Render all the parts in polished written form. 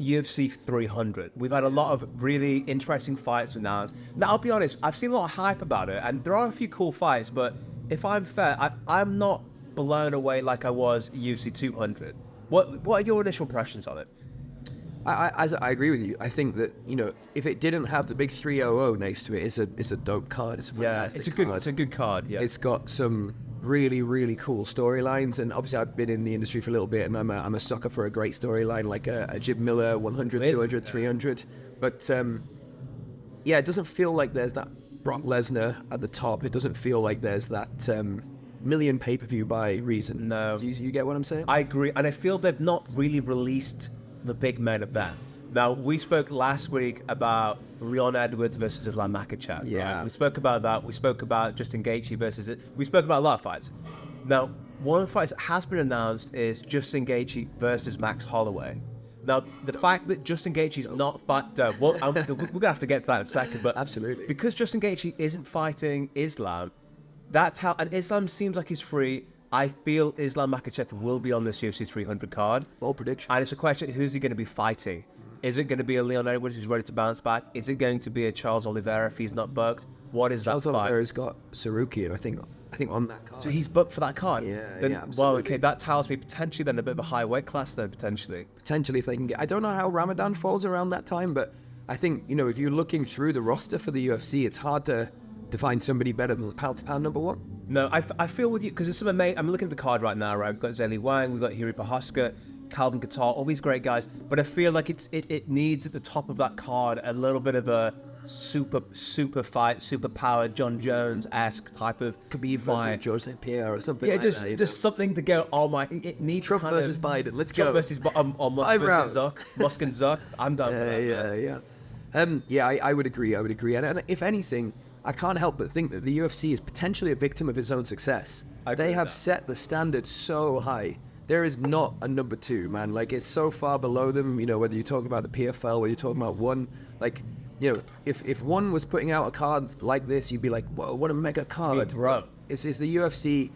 UFC 300. We've had a lot of really interesting fights announced. Now, I'll be honest, I've seen a lot of hype about it, and there are a few cool fights, but if I'm fair, I'm not blown away like I was UFC 200. What are your initial impressions on it? I agree with you. I think that, if it didn't have the big 300 next to it, it's a dope card. It's a fantastic card. It's a good card. Yeah, it's got some really, really cool storylines, and obviously I've been in the industry for a little bit, and I'm a sucker for a great storyline like a Jim Miller 100, 200, 300. But it doesn't feel like there's that Brock Lesnar at the top. It doesn't feel like there's that million pay-per-view buy reason. No, do you get what I'm saying? I agree, and I feel they've not really released the big main event. Now, we spoke last week about Leon Edwards versus Islam Makhachev. Yeah. Right? We spoke about that. We spoke about Justin Gaethje versus it. We spoke about a lot of fights. Now, one of the fights that has been announced is Justin Gaethje versus Max Holloway. Now, the fact that Justin Gaethje's not fighting... we're going to have to get to that in a second, but... Absolutely. Because Justin Gaethje isn't fighting Islam, that's how... And Islam seems like he's free. I feel Islam Makhachev will be on this UFC 300 card. Bold prediction. And it's a question, who's he going to be fighting? Is it going to be a Leon Edwards who's ready to bounce back? Is it going to be a Charles Oliveira if he's not booked? What is that fight? Charles Oliveira's got Saruki, and I think on that card. So he's booked for that card? Yeah, absolutely. Well, okay, that tells me potentially then a bit of a high weight class then, potentially. Potentially if they can get... I don't know how Ramadan falls around that time, but I think, if you're looking through the roster for the UFC, it's hard to find somebody better than pound number one. No, I feel with you, because there's some amazing... I'm looking at the card right now, right? We've got Zeli Wang, we've got Hiri Prohaska, Calvin Kattar, all these great guys, but I feel like it needs at the top of that card a little bit of a super fight, super powered John Jones-esque type of Khabib fight. versus George St. Pierre or something just something to go, oh my, it needs Trump kind versus of, Biden, let's Trump go. versus Musk versus Zuck, Musk and Zuck, I'm done for that. I would agree, and if anything, I can't help but think that the UFC is potentially a victim of its own success. They have set the standard so high. There is not a number two, man. Like, it's so far below them, whether you're talking about the PFL, whether you're talking about one. Like, if one was putting out a card like this, you'd be like, whoa, what a mega card. It's the UFC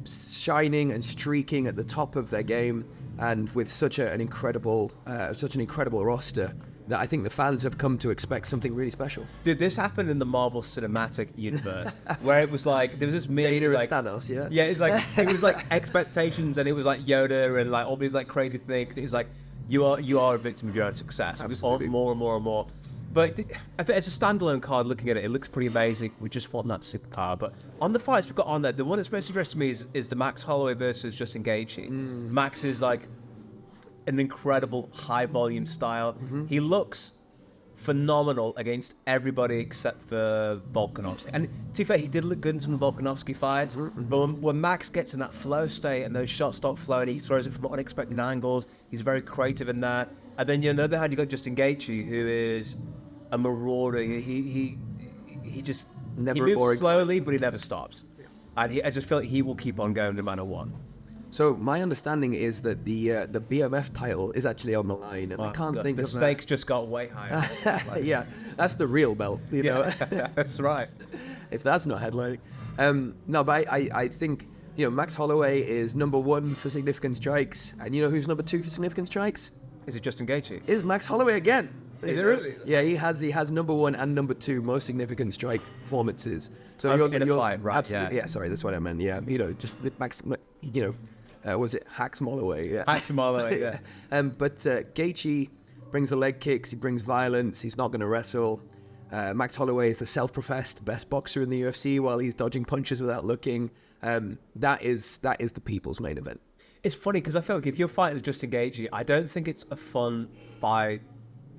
shining and streaking at the top of their game, and with such an incredible roster, that I think the fans have come to expect something really special. Dude, this happened in the Marvel Cinematic Universe, where it was like, there was this meme, Data like, Thanos, yeah? Yeah, it's like, it was like expectations, and it was like Yoda, and like all these like crazy things. It was like, you are a victim of your own success. Absolutely. It was more and more and more. But I think as a standalone card, looking at it, it looks pretty amazing. We just want that superpower. But on the fights we've got on there, the one that's most interesting to me is the Max Holloway versus Justin Gaethje. Max is like an incredible high volume style. Mm-hmm. He looks phenomenal against everybody except for Volkanovski. And to be fair, he did look good in some of the Volkanovski fights. Mm-hmm. But when Max gets in that flow state and those shots start flowing, he throws it from unexpected angles. He's very creative in that. And then on the other hand, you got Justin Gaethje, who is a marauder. He just moves slowly, but he never stops. And I just feel like he will keep on going no matter what. So my understanding is that the BMF title is actually on the line, and I can't think the of stakes just got way higher. Yeah, that's the real belt. You know? That's right. If that's not headlining, no, but I think Max Holloway is number one for significant strikes, and who's number two for significant strikes? Is it Justin Gaethje? Is Max Holloway again? Is it really? Yeah, he has number one and number two most significant strike performances. So in a fight, right? Absolutely, yeah. Sorry, that's what I meant. Yeah, just Max. Was it Hacks Holloway? Yeah. Hacks Holloway, yeah. But Gaethje brings the leg kicks. He brings violence. He's not going to wrestle. Max Holloway is the self-professed best boxer in the UFC while he's dodging punches without looking. That is the people's main event. It's funny because I feel like if you're fighting Justin Gaethje, I don't think it's a fun fight.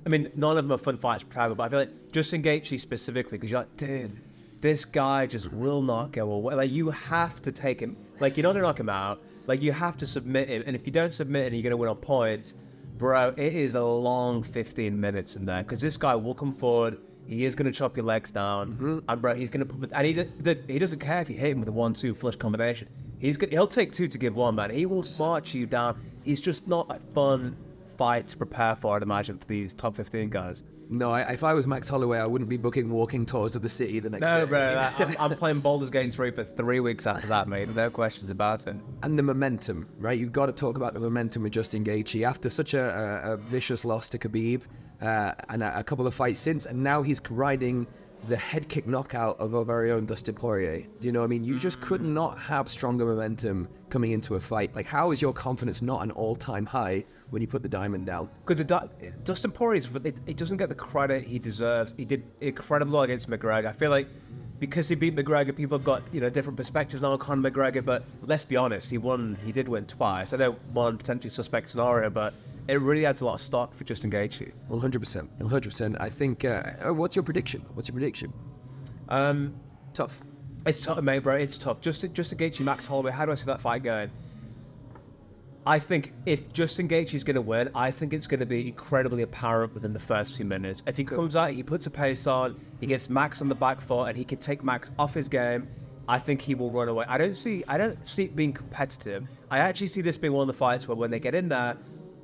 I mean, none of them are fun fights, probably, but I feel like Justin Gaethje specifically, because you're like, dude, this guy just will not go away. Like, you have to take him. Like, you're not going to knock him out. Like, you have to submit him. And if you don't submit him, you're going to win on points. Bro, it is a long 15 minutes in there, because this guy will come forward. He is going to chop your legs down. Mm-hmm. And, bro, he's going to put... And he doesn't care if you hit him with a 1-2 flush combination. He'll take two to give one, man. He will march you down. He's just not a fun fight to prepare for, I'd imagine, for these top 15 guys. No, if I was Max Holloway, I wouldn't be booking walking tours of the city the next day. No, bro, I'm playing Baldur's Gate 3 for 3 weeks after that, mate. No questions about it. And the momentum, right? You've got to talk about the momentum with Justin Gaethje after such a vicious loss to Khabib and a couple of fights since, and now he's riding the head kick knockout of our very own Dustin Poirier. Do you know what I mean? You just could not have stronger momentum coming into a fight. Like, how is your confidence not an all-time high when you put the diamond down? Because Dustin Poirier, he doesn't get the credit he deserves. He did incredible against McGregor. I feel like because he beat McGregor, people have got different perspectives now on Conor McGregor. But let's be honest, he did win twice. I know one potentially suspect scenario, but it really adds a lot of stock for Justin Gaethje. 100%. 100%. I think. What's your prediction? Tough. It's tough, mate, bro. It's tough. Justin Gaethje, Max Holloway. How do I see that fight going? I think if Justin Gaethje is going to win, I think it's going to be incredibly apparent within the first 2 minutes. If he comes out, he puts a pace on, he gets Max on the back foot, and he can take Max off his game, I think he will run away. I don't see it being competitive. I actually see this being one of the fights where when they get in there,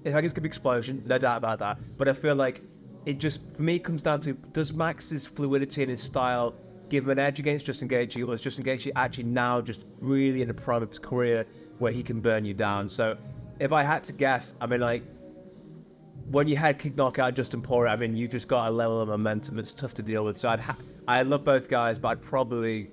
I think it's going to be explosion, no doubt about that. But I feel like it just, for me, comes down to, does Max's fluidity and his style give him an edge against Justin Gaethje, or is Justin Gaethje actually now just really in the prime of his career where he can burn you down? So if I had to guess, I mean, like, when you had kick knockout Justin Poirier, I mean, you just got a level of momentum that's tough to deal with. So I love both guys, but I'd probably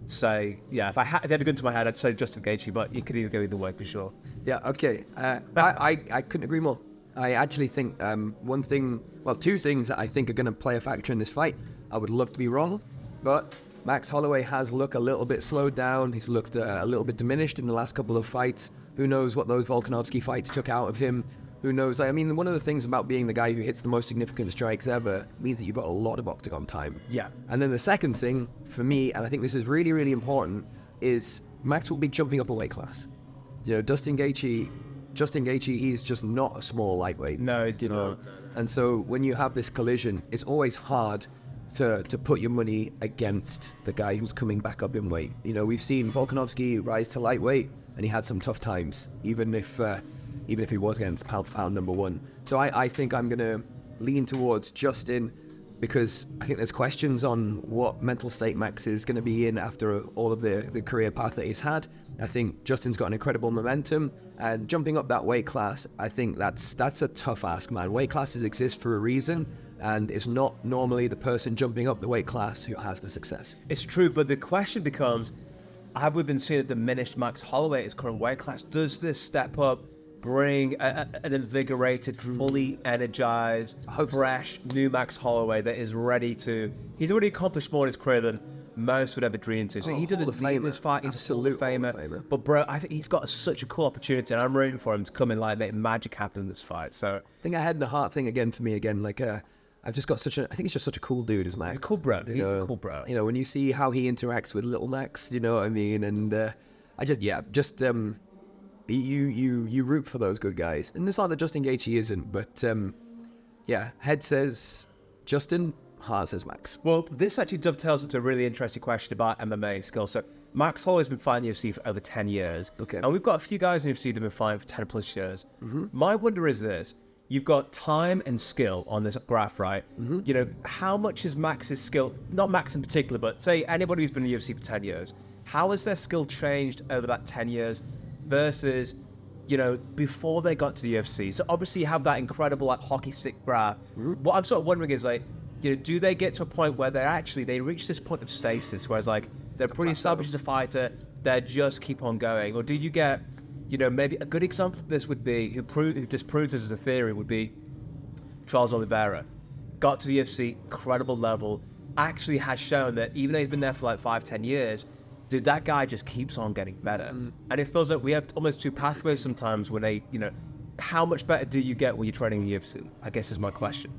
say, yeah, if they had to go into my head, I'd say Justin Gaethje, but you could either go either way for sure. Yeah, okay. I couldn't agree more. I actually think two things that I think are going to play a factor in this fight. I would love to be wrong, but Max Holloway has looked a little bit slowed down. He's looked a little bit diminished in the last couple of fights. Who knows what those Volkanovski fights took out of him? Who knows? I mean, one of the things about being the guy who hits the most significant strikes ever means that you've got a lot of octagon time. Yeah. And then the second thing for me, and I think this is really, really important, is Max will be jumping up a weight class. Justin Gaethje, he's just not a small lightweight. No, he's not. And so when you have this collision, it's always hard to put your money against the guy who's coming back up in weight. We've seen Volkanovski rise to lightweight, and he had some tough times, even if he was against pound for pound number one. So I think I'm going to lean towards Justin, because I think there's questions on what mental state Max is going to be in after all of the career path that he's had. I think Justin's got an incredible momentum, and jumping up that weight class, I think that's a tough ask, man. Weight classes exist for a reason, and it's not normally the person jumping up the weight class who has the success. It's true, but the question becomes, have we been seeing a diminished Max Holloway at his current weight class? Does this step up bring an invigorated, fully energized, fresh, new Max Holloway that is ready to... He's already accomplished more in his career than most would ever dream to. So he didn't need this fight. He's absolute Hall of Famer. But bro, I think he's got such a cool opportunity, and I'm rooting for him to come in, like, make magic happen in this fight. So I think I had the heart thing again for me again. Like, I've just got I think he's just such a cool dude, is Max. He's a cool bro. He's a cool bro. When you see how he interacts with little Max, you know what I mean? And you root for those good guys. And it's not that Justin Gaethje isn't, but head says Justin, heart says Max. Well, this actually dovetails into a really interesting question about MMA skill. So Max Holloway's been fighting the UFC for over 10 years. Okay. And we've got a few guys in the UFC that have been fighting for 10 plus years. Mm-hmm. My wonder is this. You've got time and skill on this graph, right? Mm-hmm. How much is Max's skill, not Max in particular, but say anybody who's been in the UFC for 10 years, how has their skill changed over that 10 years versus, before they got to the UFC? So obviously you have that incredible, like, hockey stick graph. Mm-hmm. What I'm sort of wondering is, like, do they get to a point where they reach this point of stasis, whereas, like, they're pretty established as a fighter, they just keep on going? Or do you get... maybe a good example of this would be, who disproves this as a theory, would be Charles Oliveira. Got to the UFC, incredible level, actually has shown that even though he's been there for like 5-10 years, dude, that guy just keeps on getting better. And it feels like we have almost two pathways sometimes when they, how much better do you get when you're training in the UFC? I guess is my question.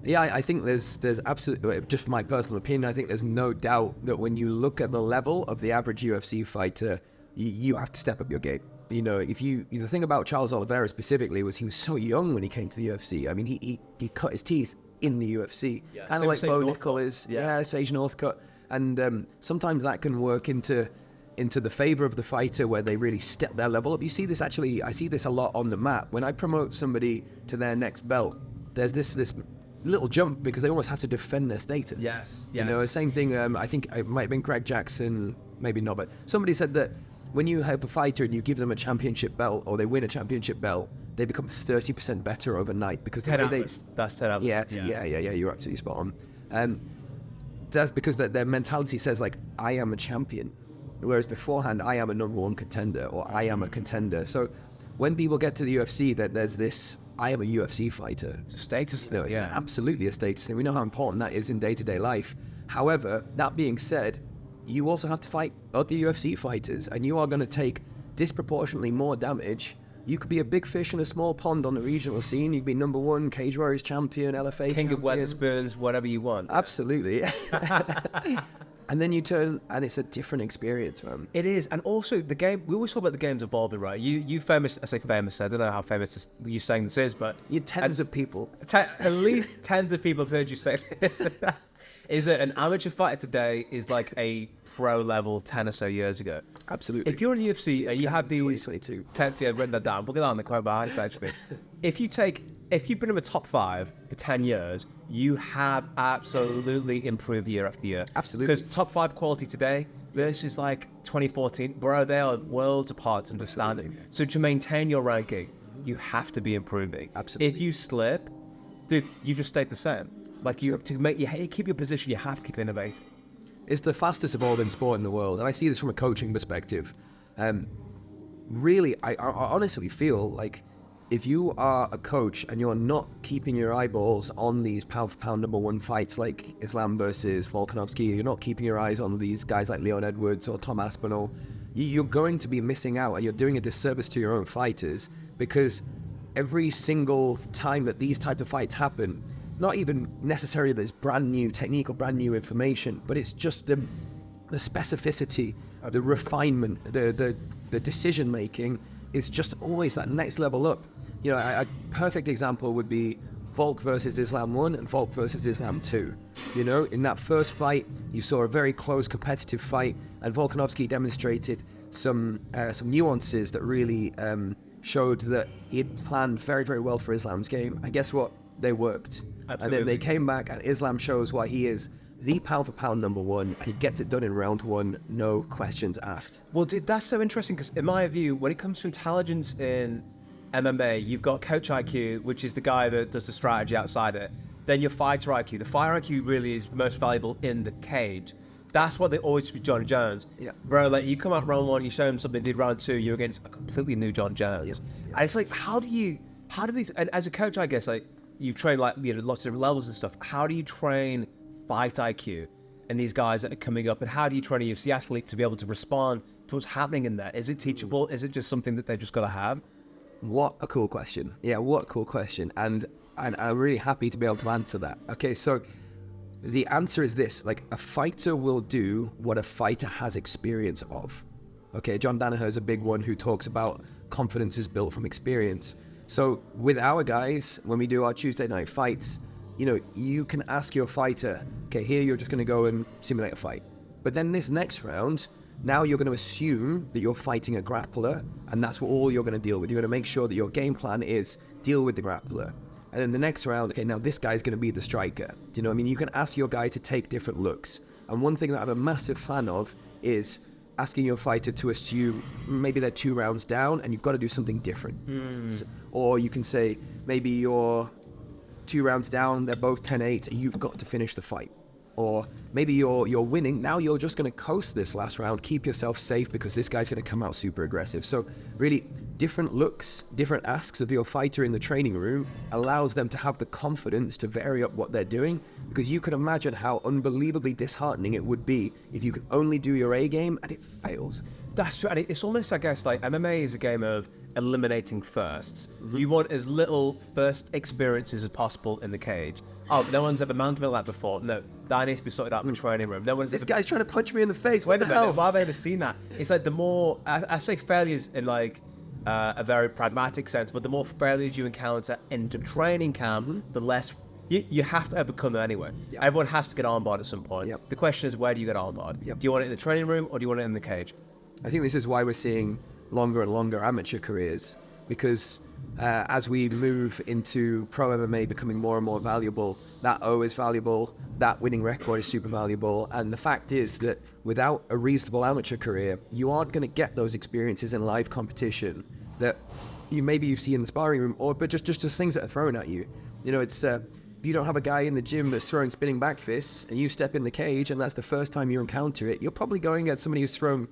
Yeah, I think there's absolutely, just my personal opinion, I think there's no doubt that when you look at the level of the average UFC fighter, you have to step up your game. The thing about Charles Oliveira specifically was he was so young when he came to the UFC. I mean, he cut his teeth in the UFC, kind of like Bo Nickel is. Yeah, Sage Northcutt. And sometimes that can work into into the favor of the fighter, where they really step their level up. You see this actually, I see this a lot on the mat. When I promote somebody to their next belt, there's this little jump because they almost have to defend their status. Yes. You know, same thing, I think it might have been Greg Jackson, maybe not, but somebody said that when you have a fighter and you give them a championship belt, or they win a championship belt, they become 30% better overnight because that's 10 hours. Yeah, you're absolutely spot on. That's because their mentality says, like, I am a champion, whereas beforehand, I am a number one contender, or I am a contender. So when people get to the UFC, that there's this, I am a UFC fighter. It's a status thing. No, it's absolutely a status thing. We know how important that is in day-to-day life. However, that being said, you also have to fight other UFC fighters, and you are going to take disproportionately more damage. You could be a big fish in a small pond on the regional scene. You'd be number one Cage Warriors champion, LFA King champion. of Weatherspoons, whatever you want. Absolutely. And then you turn, and it's a different experience, man. It is, and also the game. We always talk about the game's evolving, right? You famous. I say famous. I don't know how famous you saying this is, but You tens of people. At least tens of people have heard you say this. Is that an amateur fighter today is like a pro level 10 or so years ago? Absolutely. If you're in the UFC and you have these 2022. 10, I've written that down. We'll get on the quote behind it actually. If you've been in the top 5 for 10 years, you have absolutely improved year after year. Absolutely. Because top 5 quality today versus like 2014, bro, they are worlds apart to understanding. So to maintain your ranking, you have to be improving. Absolutely. If you slip, dude, you just stayed the same. Like you keep your position, you have to keep innovating. It's the fastest evolving sport in the world, and I see this from a coaching perspective. Really, I honestly feel like if you are a coach and you're not keeping your eyeballs on these pound-for-pound number one fights like Islam versus Volkanovski, you're not keeping your eyes on these guys like Leon Edwards or Tom Aspinall, you're going to be missing out, and you're doing a disservice to your own fighters, because every single time that these type of fights happen, it's not even necessarily there's brand new technique or brand new information, but it's just the specificity, the refinement, the decision making is just always that next level up. You know, a perfect example would be Volk versus Islam 1 and Volk versus Islam 2. You know, in that first fight, you saw a very close competitive fight, and Volkanovski demonstrated some nuances that really showed that he had planned very, very well for Islam's game. And guess what? They worked. Absolutely. And then they came back, and Islam shows why he is the pound-for-pound number one, and he gets it done in round 1, no questions asked. Well, dude, that's so interesting because, in my view, when it comes to intelligence in MMA, you've got Coach IQ, which is the guy that does the strategy outside it. Then your fighter IQ. The fighter IQ really is most valuable in the cage. That's what they always do with John Jones. Yeah. Bro, like, you come out round 1, you show him something, did round 2, you're against a completely new John Jones. Yep. And it's like, how do these, and as a coach, I guess, like, you've trained, like, you know, lots of different levels and stuff. How do you train fight IQ and these guys that are coming up, and how do you train a UFC athlete to be able to respond to what's happening in there? Is it teachable? Is it just something that they've just got to have? What a cool question. Yeah, what a cool question. And I'm really happy to be able to answer that. Okay, so the answer is this. Like, a fighter will do what a fighter has experience of. Okay, John Danaher is a big one who talks about confidence is built from experience. So with our guys, when we do our Tuesday night fights, you know, you can ask your fighter, okay, here you're just going to go and simulate a fight. But then this next round, now you're going to assume that you're fighting a grappler, and that's what all you're going to deal with. You're going to make sure that your game plan is deal with the grappler. And then the next round, okay, now this guy's going to be the striker. Do you know what I mean? You can ask your guy to take different looks. And one thing that I'm a massive fan of is asking your fighter to assume maybe they're 2 rounds down and you've got to do something different. Or you can say, maybe you're 2 rounds down, they're both 10-8, and you've got to finish the fight. Or maybe you're winning, now you're just going to coast this last round, keep yourself safe because this guy's going to come out super aggressive. So really, different looks, different asks of your fighter in the training room allows them to have the confidence to vary up what they're doing, because you can imagine how unbelievably disheartening it would be if you could only do your A game and it fails. That's true. And it's almost, I guess, like MMA is a game of eliminating firsts. You want as little first experiences as possible in the cage. Oh, no one's ever mounted me like that before. No, that needs to be sorted out in the training room. No one's This ever... guy's trying to punch me in the face. Wait a the hell? minute, why have I ever seen that? It's like the more, I say failures in like a very pragmatic sense, but the more failures you encounter in the training camp, the less you have to overcome them anyway. Yep. Everyone has to get armbarred at some point. Yep. The question is, where do you get armbarred? Yep. Do you want it in the training room or do you want it in the cage? I think this is why we're seeing longer and longer amateur careers, because as we move into pro MMA becoming more and more valuable, that O is valuable, that winning record is super valuable, and the fact is that without a reasonable amateur career, you aren't going to get those experiences in live competition that you see in the sparring room, but just the things that are thrown at you. You know, it's if you don't have a guy in the gym that's throwing spinning back fists, and you step in the cage, and that's the first time you encounter it, you're probably going at somebody who's thrown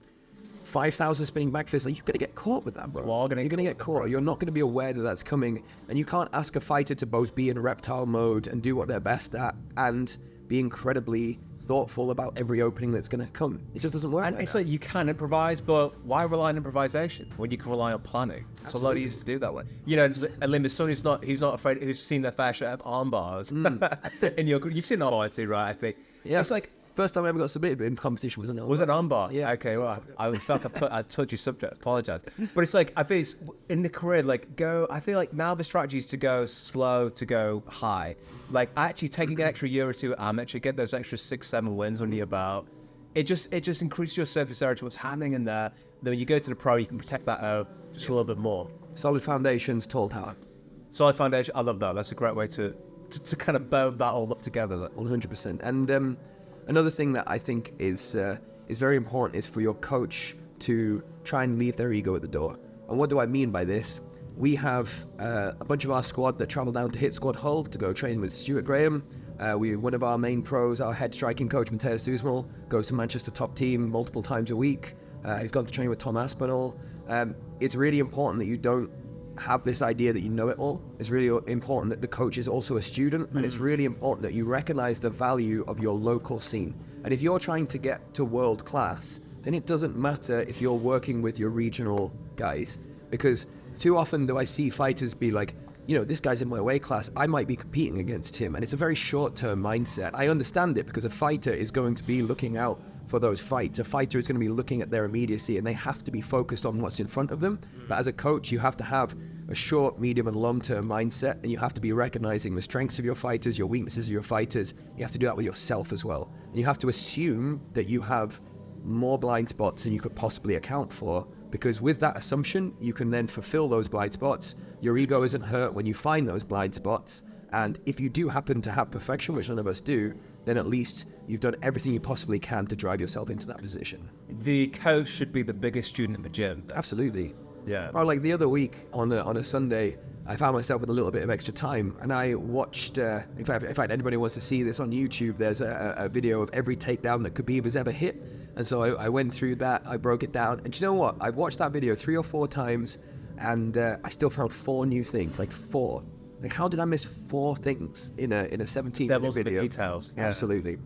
5,000 spinning back fists. Like, you're going to get caught with that, bro. You're going to get caught. You're not going to be aware that that's coming. And you can't ask a fighter to both be in reptile mode and do what they're best at and be incredibly thoughtful about every opening that's going to come. It just doesn't work. And it's like you can improvise, but why rely on improvisation when you can rely on planning? It's a lot easier to do that way. You know, Alim is someone he's not afraid, who's seen their fair share of arm bars. And you've seen arm bar too, right? I think. Yeah. It's like, first time I ever got submitted in competition was an armbar. Was it an armbar? Yeah. Okay, well, I felt like I touched your subject. Apologize. But it's like, I feel it's, in the career, like, I feel like now the strategy is to go slow, to go high. Like, actually taking an extra year or two at amateur, get those extra 6-7 wins under your belt. It just increases your surface area to what's happening in there. Then when you go to the pro, you can protect that just a little bit more. Solid foundations, tall tower. Solid foundation. I love that. That's a great way to kind of build that all up together. 100%. And another thing that I think is very important is for your coach to try and leave their ego at the door. And what do I mean by this? We have a bunch of our squad that travel down to Hit Squad Hull to go train with Stuart Graham. One of our main pros, our head striking coach, Matthias Dusmal, goes to Manchester Top Team multiple times a week. He's gone to train with Tom Aspinall. It's really important that you don't have this idea that you know it all. It's really important that the coach is also a student, and it's really important that you recognize the value of your local scene. And if you're trying to get to world class, then it doesn't matter if you're working with your regional guys, because too often do I see fighters be like, you know, this guy's in my weight class, I might be competing against him. And it's a very short-term mindset. I understand it, because a fighter is going to be looking out for those fights. A fighter is going to be looking at their immediacy, and they have to be focused on what's in front of them. But as a coach, you have to have a short, medium, and long-term mindset, and you have to be recognizing the strengths of your fighters, your weaknesses of your fighters. You have to do that with yourself as well. And you have to assume that you have more blind spots than you could possibly account for, because with that assumption, you can then fulfill those blind spots. Your ego isn't hurt when you find those blind spots, and if you do happen to have perfection, which none of us do, then at least you've done everything you possibly can to drive yourself into that position. The coach should be the biggest student in the gym. Absolutely. Yeah. Or like the other week on a Sunday, I found myself with a little bit of extra time, and I watched, in fact, anybody wants to see this on YouTube, there's a video of every takedown that Khabib has ever hit. And so I went through that, I broke it down, and you know what? I watched that video 3 or 4 times, and I still found 4 new things, like 4. Like, how did I miss 4 things in a 17-minute video? Devil's in the details. Yeah. Absolutely.